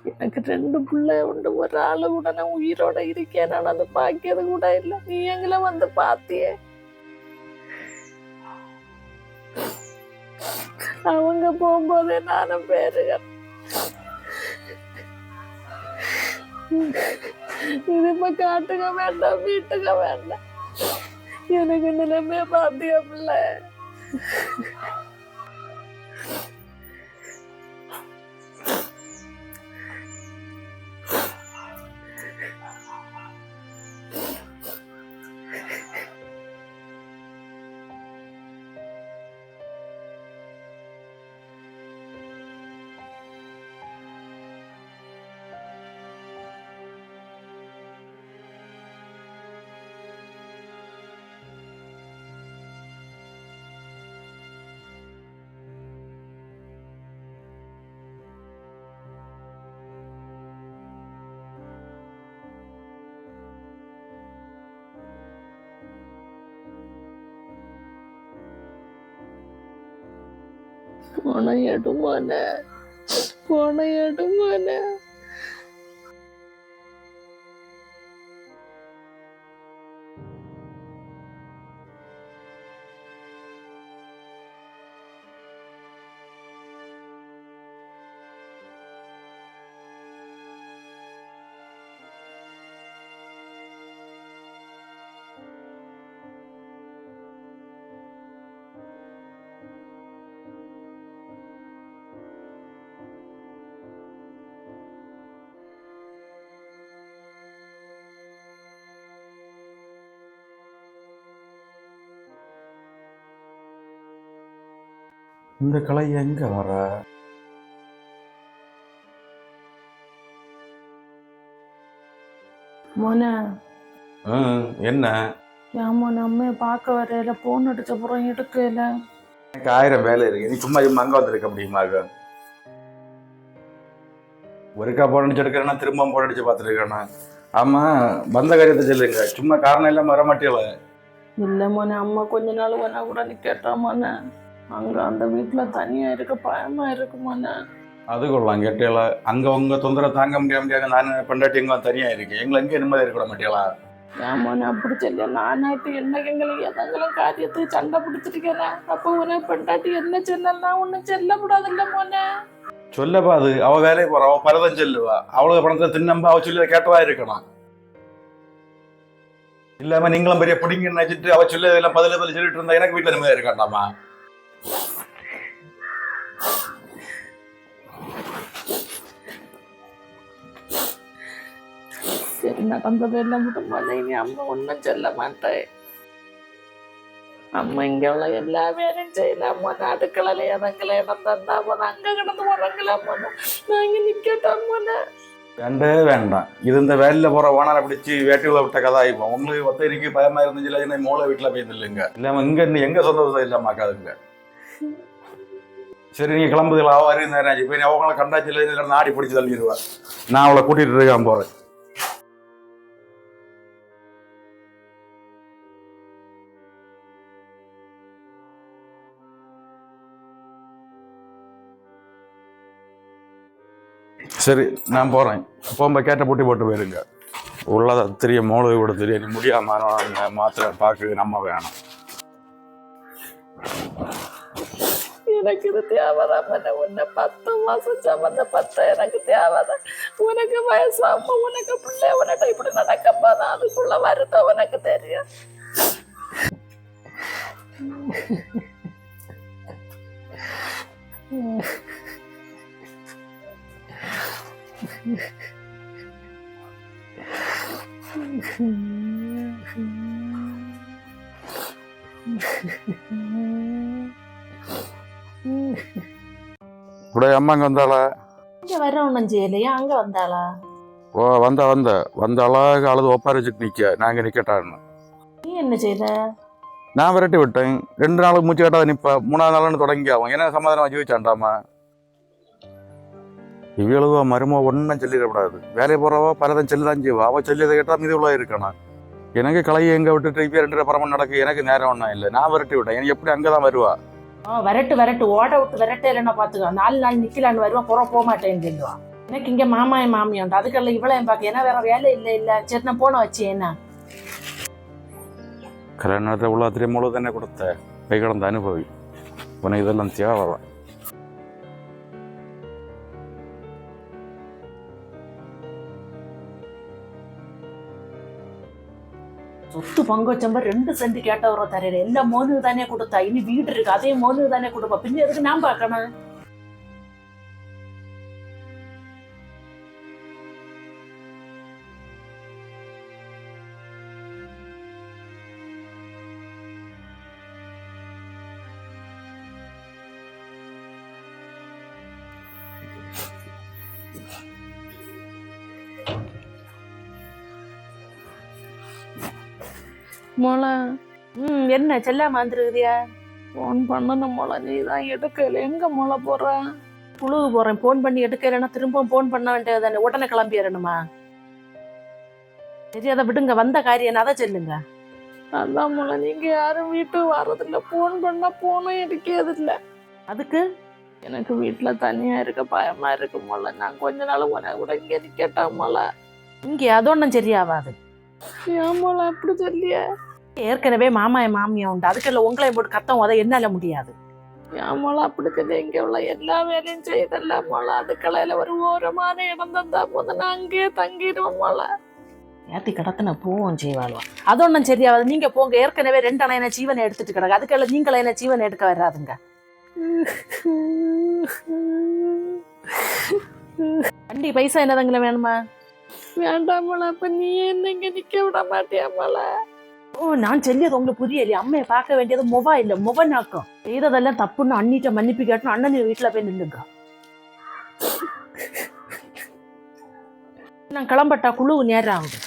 எனக்கு 2 பிள்ளை உண்டு. ஒரு ஆளு கூட நான் உயிரோட இருக்கேன். நான் அதை பாக்கியது கூட இல்லை. நீ எங்களை வந்து பாத்தியே. அவங்க போகும்போதே நானும் பேருகள் இது இப்ப காட்டுக்க வேண்டாம், வீட்டுக்க வேண்டாம். எனக்கு நிலைமைய பாத்திய பிள்ளை. போன எடுமான போன எடுமான இந்த கலை எங்க வர? மோன என்ன ஏன் அம்மைய பார்க்க வரையில போன் அடிச்ச அப்புறம் எடுக்கல. எனக்கு 1000 வேலை இருக்கு. நீ சும்மா அங்க வந்திருக்க முடியுமா? ஒருக்கா போன் அடிச்சு எடுக்கிறேன்னா திரும்ப போன் அடிச்சு பார்த்துருக்கேண்ணா. ஆமா, வந்த காரியத்தை சொல்லுங்க. சும்மா காரணம் இல்லாம வர மாட்டேல. இல்ல மோன, அம்மா கொஞ்ச நாள் வேணா கூட நீ கேட்டாமான. அங்க அந்த வீட்டுல தனியா இருக்க பயமா இருக்குமான. அது கொள்ளலாம் கேட்டேல. அங்க உங்க தொந்தரவு தாங்க முடியாம நான் பெண்டாட்டி எங்க தனியா இருக்கேன். எங்களை எங்கே நிம்மதி இருக்க மாட்டேங்களா? ஏமாண்ணே அப்படி சொல்ல, நானாட்டு என்ன எங்களுக்கு எதங்களும் காரியத்துக்கு சண்டை பிடிச்சிருக்கேன். அப்போ உன பெண்டாட்டி என்ன சொன்னா ஒன்னும் சொல்லக்கூடாதுல்ல மோன. சொல்லப்பா, அது அவ வேலையை போறா, அவ பரதம் சொல்லுவா. அவளுக்கு பணத்தை தின்னம்பா அவ சொல்லி கேட்டதா இருக்கணும். இல்லாம நீங்களும் பெரிய பிடிங்க நினைச்சிட்டு அவ சொல்லதெல்லாம் பதில சொல்லிட்டு இருந்தா எனக்கு வீட்டுல நிம்மதியா இருக்காண்டாமா? சரி, நடந்தது எல்லாம் விடும்போது இனி அம்மா ஒன்றும் சொல்ல மாட்டேன். அம்மா இங்க உள்ள எல்லா வேலையும் செய்யலாம். அம்மா அடுக்கலை எதங்களை இடம் தந்தா போன அங்க கிடந்து உறங்கலாம் போன. நான் இங்க நிக்கட்டும் போன. வேண்டவே வேண்டாம். இது இந்த வேலையில போற ஓனரை பிடிச்சி வேட்டுகளை விட்ட கதை ஆயிப்போம். உங்களுக்கு ஒத்தரிக்கு பயமா இருந்துச்சு மூளை வீட்டுல போய் இல்லைங்க. இல்லாம இங்க எங்க சொந்த இல்லாமாக்காதுங்க. சரி, நீங்க கிளம்புதல் அவ அறிவு நேரம் இப்போ அவங்கள கண்டாச்சு நாடி பிடிச்சி தள்ளிடுவா. நான் அவளை கூட்டிட்டு இருக்கான் போறேன். சரி, நான் போறேன். போகும்போது கேட்ட பூட்டி போட்டு போயிருங்க. உள்ளதை தெரிய மூளை கூட தெரிய நீ முடியாம மாத்திரை பார்க்க நம்ம வேணும். எனக்கு இது தேவைதான். உன்னை 10 மாசம் சமந்த 10 எனக்கு தேவைதான். உனக்கு வயசு அம்மா, உனக்கு பிள்ளை, உனக்கு இப்படி நடக்கப்பாதான் அதுக்குள்ள வருத்தம் உனக்கு தெரியும். உடைய அம்மா அங்க வந்தாளா? இங்க வர ஒன்றும் செய்யலையா? அங்க வந்தாளா? ஓ, வந்தாளா? அழுது ஒப்பாரி வச்சுட்டு நிக்க. நாங்க நிக்கட்டான்னு நீ என்ன செய்த? நான் விரட்டி விட்டேன். 2 நாளுக்கு மூச்சு கேட்டா நிப்ப. 3ஆவது நாள்னு தொடங்கி ஆகும். ஏன்னா சமாதானம் ஜீவிச்சாண்டாமா. இவ்வளவோ மருமோ ஒன்றும் சொல்லிடக்கூடாது. வேலையை போறவோ பலதான் சொல்லிதான் செய்வா. அவ சொல்லியதை கேட்டா மீது உள்ள இருக்கணும். எனக்கு கலையை எங்க விட்டுட்டு இப்போ 2 பரமன் நடக்கு. எனக்கு நேரம் ஒன்றும் இல்லை. நான் விரட்டி விட்டேன். எனக்கு எப்படி அங்கதான் வருவா? வரட்டு ஓட விட்டு விரட்ட இல்லைன்னா பாத்துக்கோ. 4 நாள் நிக்கலான்னு வருவான். போக மாட்டேன்னு சொல்லுவான். எனக்கு இங்க மாமாயம் மாமியம் உண்டு, அதுக்கெல்லாம் இவ்வளவு பார்க்க ஏன்னா வேற வேலை இல்ல சரி நான் போன வச்சு என்ன கல்யாணத்தை உள்ள திரும்ப தானே கொடுத்த கை கடந்த அனுபவி உனக்கு இதெல்லாம் தேவை. சொத்து பங்கு வச்சம்ப 2 சென்ட் கேட்டவரோ தரையில எல்லாம் மோனுக்கு தானே கொடுத்தா, இனி வீடு இருக்கு அதையும் மோனுக்கு தானே கொடுப்பா, பின்ன எதுக்கு நான் பார்க்கணும். மோளா என்ன செல்லாம வந்துருக்குதியா? ஃபோன் பண்ணணும் மோளா, நீ தான் எடுக்கல. எங்க மோளா போற? புழுகு போறேன். ஃபோன் பண்ணி எடுக்கலைன்னா திரும்ப ஃபோன் பண்ண வேண்டியது தானே, உடனே கிளம்பிடணுமா? சரி அதை விடுங்க, வந்த காரியம் அதை சொல்லுங்க. அதான் மோளா, நீங்க யாரும் வீட்டுக்கு வர்றதில்ல, ஃபோன் பண்ணா போனும் எடுக்கிறது இல்லை. அதுக்கு எனக்கு வீட்டுல தனியா இருக்க பயமா இருக்கு மோளா, நான் கொஞ்ச நாள் உனக்கு கூட இங்க இருக்கட்டா மோளா? இங்கே அது ஒன்றும் சரியாவாது. ஏன் மோளா அப்படி சொல்லிய? ஏற்கனவே மாமாய மாமியா உண்டு, அதுக்கெல்லாம் உங்களையும் போட்டு கத்தம் உத என்னால முடியாது. ஏன் மோளா அப்படி சொல்லி? இங்க உள்ள எல்லா வேலையும் செய்தல்ல மோளா, அதுக்கலையில ஒரு ஓரமான இடம் தந்தா போதும், நான் அங்கேயே தங்கிடுவோம் மோளா. ஏத்தி கடத்தின பூவும் செய்வாளுவா, அது ஒன்றும் சரியாவது. நீங்க போங்க, ஏற்கனவே 2 அணையின ஜீவனை எடுத்துட்டு கிடக்கு, அதுக்கெல்லாம் நீங்கள என்ன ஜீவனை எடுக்க வராதுங்க. வண்டி பைசா என்னதுங்களா வேணுமா? வேண்டாமல, அப்ப நீ என்ன இங்க நிக்க விட மாட்டியாமல? ஓ, நான் சொல்லியது உங்களுக்கு புரியலையே? அம்மையை பார்க்க வேண்டியது முவனாக்கம். செய்ததெல்லாம் தப்புன்னு அண்ணிட்ட மன்னிப்பு கேட்டணும், அண்ணன் வீட்டுல போய் நில்லுங்க. நான் கிளம்பட்டா, குழு நேரம் ஆகுது.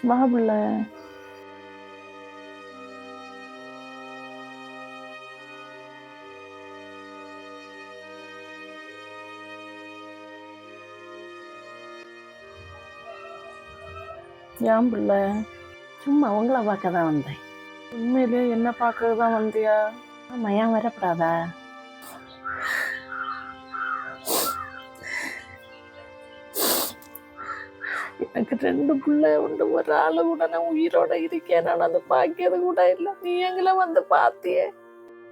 வாபுள்ள ஏன் பிள்ளை? சும்மா உங்களை பார்க்க தான் வந்தேன். உண்மையிலே என்ன பார்க்க தான் வந்தியா? ஆமா, ஏன் வரப்படாதா? எனக்கு 2 பிள்ளை உண்டு, ஒரு ஆளு கூட நான் உயிரோட இருக்கேன், நான் அதை பாக்கியது கூட இல்லை. நீ எங்களை வந்து பாத்தியே.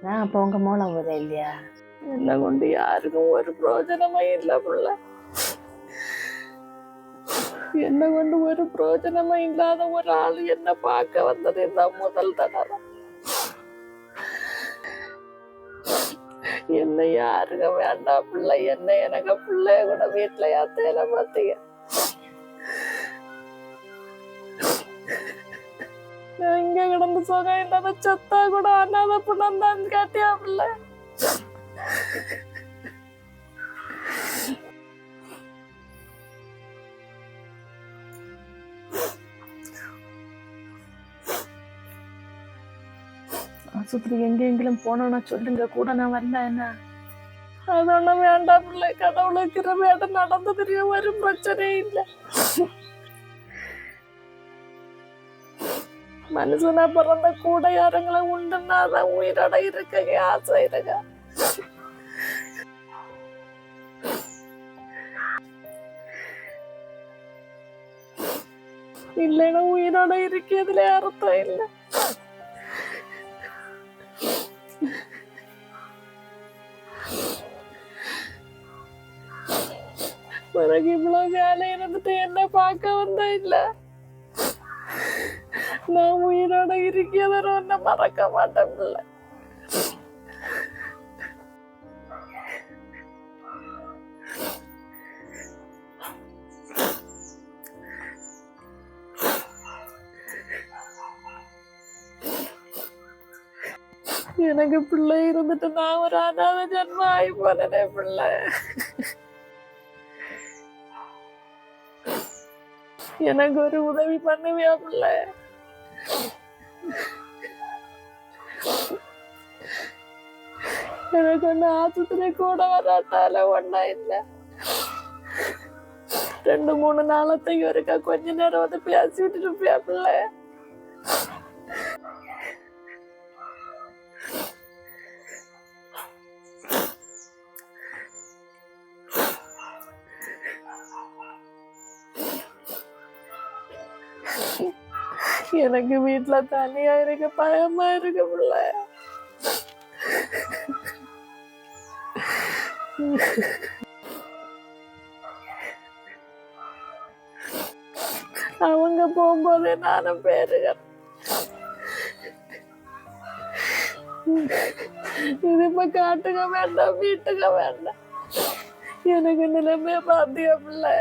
நான் அப்ப உங்க மூலம் வர இல்லையா? என்ன கொண்டு யாருக்கும் ஒரு பிரயோஜனமே இல்லை பிள்ளை. என்ன கொண்டு ஒரு பிரயோஜனமா இல்லாத ஒரு ஆளு என்ன பார்க்க வந்தது தான் முதல் தடவை. என்ன யாருங்க வேண்டாம் பிள்ளை, என்ன எனக்கு பிள்ளைய கூட வீட்டுல யாத்தையில பார்த்தீங்க. நான் இங்க கிடந்து சுகம் இல்லாத சத்தா கூட அண்ணாத புண்ணம் தான் காட்டியா பிள்ளை. ஆஸ்பத்திரி எங்கெങ്കിലും போனோம்னா சொல்லுங்க, கூட நான் வரல. என்ன அதொன்னும் வேண்டாம் பிள்ளை, கடவுளுக்கு வேட நடந்து தெரிய வரும் பிரச்சனை இல்லை. மனுஷனா பிறந்த கூட யாருங்களை உண்டுன்னா அதான் உயிரோட இருக்க ஆசை இருக்க. இல்லைன்னா உயிரோட இருக்கிறதுல அர்த்தம் இல்லை. உனக்கு இவ்வளவு வேலை இருந்துட்டு என்ன பார்க்க வந்தா இல்ல? நான் உயிரோட இருக்கிறத ஒன்ன மறக்க மாட்டேன் பிள்ளை. எனக்கு பிள்ளை இருந்துட்டு நான் ஒரு அனாத ஜன்மம் ஆகி போனேனே பிள்ளை. எனக்கு ஒரு உதவி பண்ணுவியா பிள்ளை? எனக்கு ஒண்ணு ஆஸ்பத்திரி கூட வராட்டால ஒன்னா இல்லை. 2-3 நாளத்தையும் இருக்கா கொஞ்ச நேரம் வந்து பேசிட்டு இருப்பியா பிள்ளை? எனக்கு வீட்டுல தனியா இருக்க பயமா இருக்கு பிள்ளை. அவங்க போகும்போதே நானும் பேருகிறேன். இது இப்ப காட்டுக்க வேண்டாம், வீட்டுக்க வேண்டாம். எனக்கு நிலைமைய பாத்தியா பிள்ளை?